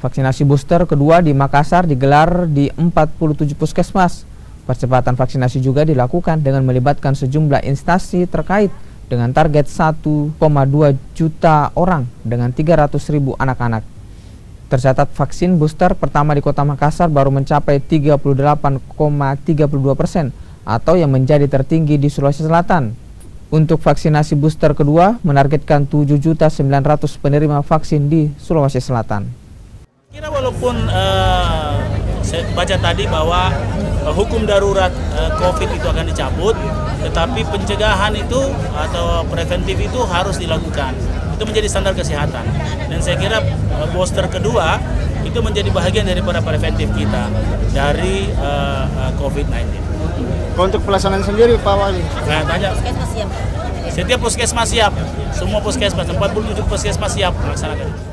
Vaksinasi booster kedua di Makassar digelar di 47 puskesmas. Percepatan vaksinasi juga dilakukan dengan melibatkan sejumlah instansi terkait dengan target 1,2 juta orang dengan 300.000 anak-anak. Tercatat vaksin booster pertama di Kota Makassar baru mencapai 38,32% atau yang menjadi tertinggi di Sulawesi Selatan. Untuk vaksinasi booster kedua menargetkan 7.900.000 penerima vaksin di Sulawesi Selatan. Kira walaupun saya baca tadi bahwa hukum darurat COVID itu akan dicabut, tetapi pencegahan itu atau preventif itu harus dilakukan. Itu menjadi standar kesehatan. Dan saya kira booster kedua itu menjadi bahagian daripada preventif kita dari COVID-19. Untuk pelaksanaan sendiri Pak Wali? Saya tanya. Setiap puskesmas siap. Semua puskesmas, 47 puskesmas siap melaksanakan.